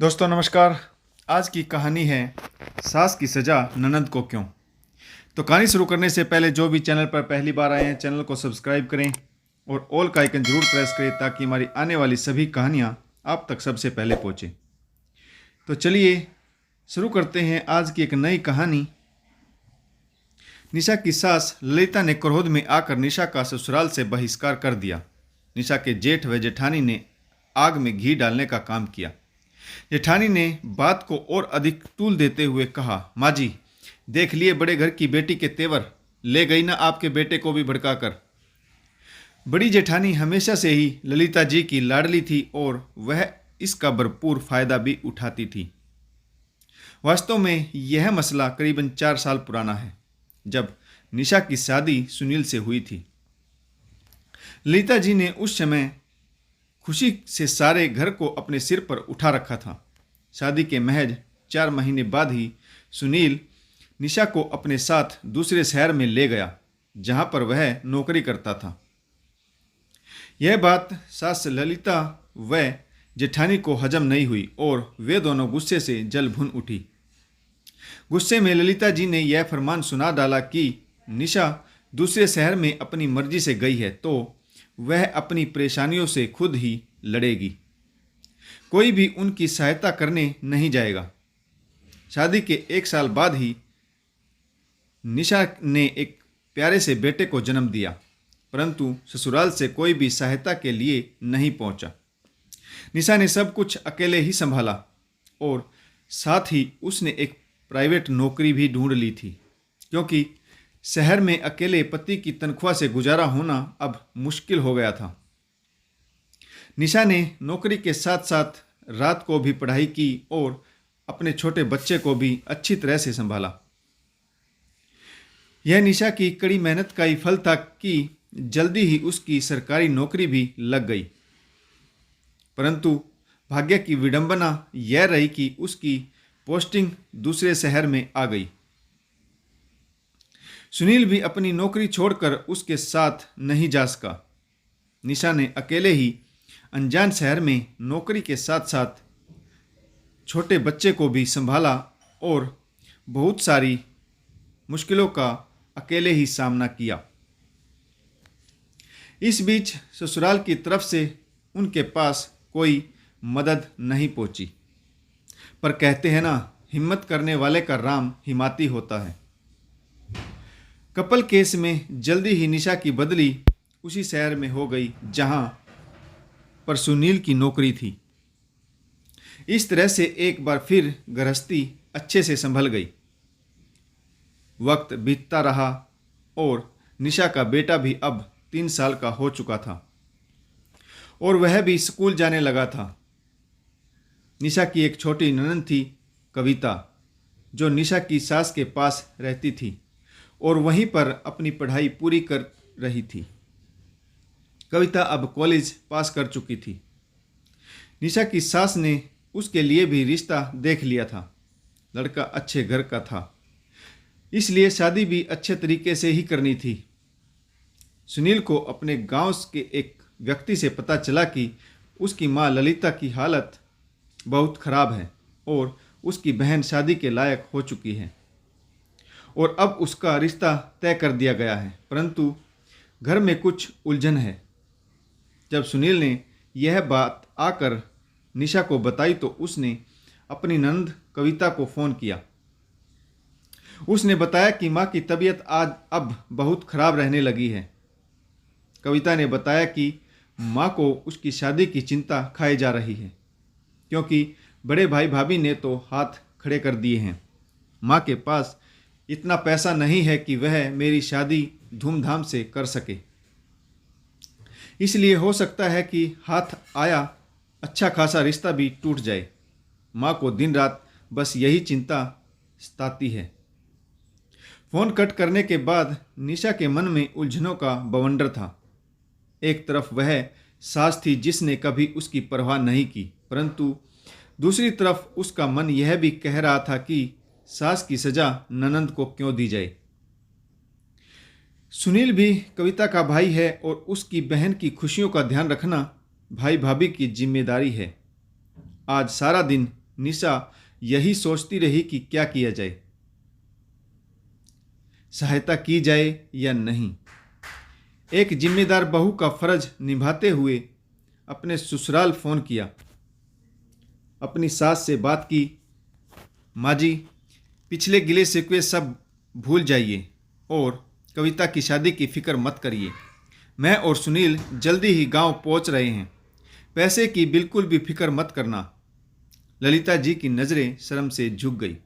दोस्तों नमस्कार। आज की कहानी है सास की सज़ा ननद को क्यों। तो कहानी शुरू करने से पहले जो भी चैनल पर पहली बार आए हैं चैनल को सब्सक्राइब करें और ऑल का आइकन जरूर प्रेस करें ताकि हमारी आने वाली सभी कहानियाँ आप तक सबसे पहले पहुँचें। तो चलिए शुरू करते हैं आज की एक नई कहानी। निशा की सास ललिता ने क्रोध में आकर निशा का ससुराल से बहिष्कार कर दिया। निशा के जेठ व जेठानी ने आग में घी डालने का काम किया। जेठानी ने बात को और अधिक तूल देते हुए कहा, माँ जी देख लिए बड़े घर की बेटी के तेवर, ले गई ना आपके बेटे को भी भड़काकर। बड़ी जेठानी हमेशा से ही ललिता जी की लाडली थी और वह इसका भरपूर फायदा भी उठाती थी। वास्तव में यह मसला करीबन 4 साल पुराना है, जब निशा की शादी सुनील से हुई थी। ललिता जी ने उस समय खुशी से सारे घर को अपने सिर पर उठा रखा था। शादी के महज 4 महीने बाद ही सुनील निशा को अपने साथ दूसरे शहर में ले गया, जहां पर वह नौकरी करता था। यह बात सास ललिता व जेठानी को हजम नहीं हुई और वे दोनों गुस्से से जल भुन उठी। गुस्से में ललिता जी ने यह फरमान सुना डाला कि निशा दूसरे शहर में अपनी मर्जी से गई है तो वह अपनी परेशानियों से खुद ही लड़ेगी, कोई भी उनकी सहायता करने नहीं जाएगा। शादी के 1 साल बाद ही निशा ने एक प्यारे से बेटे को जन्म दिया, परंतु ससुराल से कोई भी सहायता के लिए नहीं पहुंचा। निशा ने सब कुछ अकेले ही संभाला और साथ ही उसने एक प्राइवेट नौकरी भी ढूंढ ली थी, क्योंकि शहर में अकेले पति की तनख्वाह से गुजारा होना अब मुश्किल हो गया था। निशा ने नौकरी के साथ साथ रात को भी पढ़ाई की और अपने छोटे बच्चे को भी अच्छी तरह से संभाला। यह निशा की कड़ी मेहनत का ही फल था कि जल्दी ही उसकी सरकारी नौकरी भी लग गई। परंतु भाग्य की विडंबना यह रही कि उसकी पोस्टिंग दूसरे शहर में आ गई। सुनील भी अपनी नौकरी छोड़कर उसके साथ नहीं जा सका। निशा ने अकेले ही अनजान शहर में नौकरी के साथ साथ छोटे बच्चे को भी संभाला और बहुत सारी मुश्किलों का अकेले ही सामना किया। इस बीच ससुराल की तरफ से उनके पास कोई मदद नहीं पहुंची, पर कहते हैं ना, हिम्मत करने वाले का राम हिमाती होता है। कपल केस में जल्दी ही निशा की बदली उसी शहर में हो गई जहां पर सुनील की नौकरी थी। इस तरह से एक बार फिर गृहस्थी अच्छे से संभल गई। वक्त बीतता रहा और निशा का बेटा भी अब 3 साल का हो चुका था और वह भी स्कूल जाने लगा था। निशा की एक छोटी ननद थी, कविता, जो निशा की सास के पास रहती थी और वहीं पर अपनी पढ़ाई पूरी कर रही थी। कविता अब कॉलेज पास कर चुकी थी। निशा की सास ने उसके लिए भी रिश्ता देख लिया था। लड़का अच्छे घर का था, इसलिए शादी भी अच्छे तरीके से ही करनी थी। सुनील को अपने गांव के एक व्यक्ति से पता चला कि उसकी मां ललिता की हालत बहुत खराब है और उसकी बहन शादी के लायक हो चुकी है और अब उसका रिश्ता तय कर दिया गया है, परंतु घर में कुछ उलझन है। जब सुनील ने यह बात आकर निशा को बताई तो उसने अपनी नंद कविता को फ़ोन किया। उसने बताया कि माँ की तबीयत आज अब बहुत खराब रहने लगी है। कविता ने बताया कि माँ को उसकी शादी की चिंता खाई जा रही है, क्योंकि बड़े भाई भाभी ने तो हाथ खड़े कर दिए हैं। माँ के पास इतना पैसा नहीं है कि वह मेरी शादी धूमधाम से कर सके, इसलिए हो सकता है कि हाथ आया अच्छा खासा रिश्ता भी टूट जाए। माँ को दिन रात बस यही चिंता सताती है। फ़ोन कट करने के बाद निशा के मन में उलझनों का बवंडर था। एक तरफ वह सास थी जिसने कभी उसकी परवाह नहीं की, परंतु दूसरी तरफ उसका मन यह भी कह रहा था कि सास की सज़ा ननंद को क्यों दी जाए। सुनील भी कविता का भाई है और उसकी बहन की खुशियों का ध्यान रखना भाई भाभी की जिम्मेदारी है। आज सारा दिन निशा यही सोचती रही कि क्या किया जाए, सहायता की जाए या नहीं। एक जिम्मेदार बहू का फर्ज निभाते हुए अपने ससुराल फ़ोन किया, अपनी सास से बात की। माँ जी, पिछले गिले शिकवे सब भूल जाइए और कविता की शादी की फिक्र मत करिए। मैं और सुनील जल्दी ही गांव पहुंच रहे हैं। पैसे की बिल्कुल भी फिक्र मत करना। ललिता जी की नज़रें शर्म से झुक गई।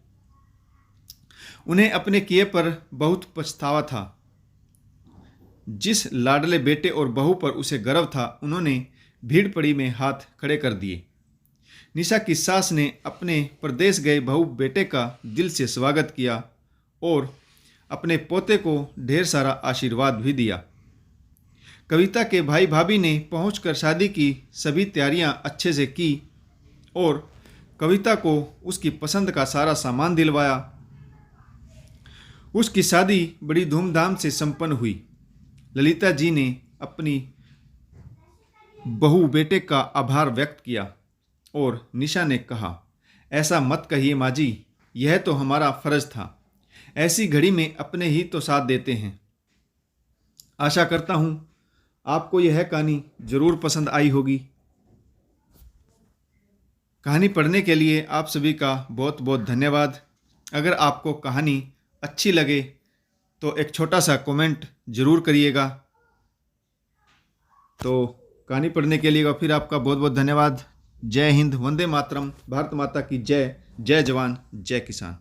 उन्हें अपने किए पर बहुत पछतावा था। जिस लाडले बेटे और बहू पर उसे गर्व था, उन्होंने भीड़ पड़ी में हाथ खड़े कर दिए। निशा की सास ने अपने प्रदेश गए बहू बेटे का दिल से स्वागत किया और अपने पोते को ढेर सारा आशीर्वाद भी दिया। कविता के भाई भाभी ने पहुंचकर शादी की सभी तैयारियां अच्छे से की और कविता को उसकी पसंद का सारा सामान दिलवाया। उसकी शादी बड़ी धूमधाम से संपन्न हुई। ललिता जी ने अपनी बहू बेटे का आभार व्यक्त किया और निशा ने कहा, ऐसा मत कहिए माँ जी, यह तो हमारा फर्ज था। ऐसी घड़ी में अपने ही तो साथ देते हैं। आशा करता हूँ आपको यह कहानी ज़रूर पसंद आई होगी। कहानी पढ़ने के लिए आप सभी का बहुत बहुत धन्यवाद। अगर आपको कहानी अच्छी लगे तो एक छोटा सा कमेंट ज़रूर करिएगा। तो कहानी पढ़ने के लिए फिर आपका बहुत बहुत धन्यवाद। जय हिंद, वंदे मातरम, भारत माता की जय। जय जवान, जय किसान।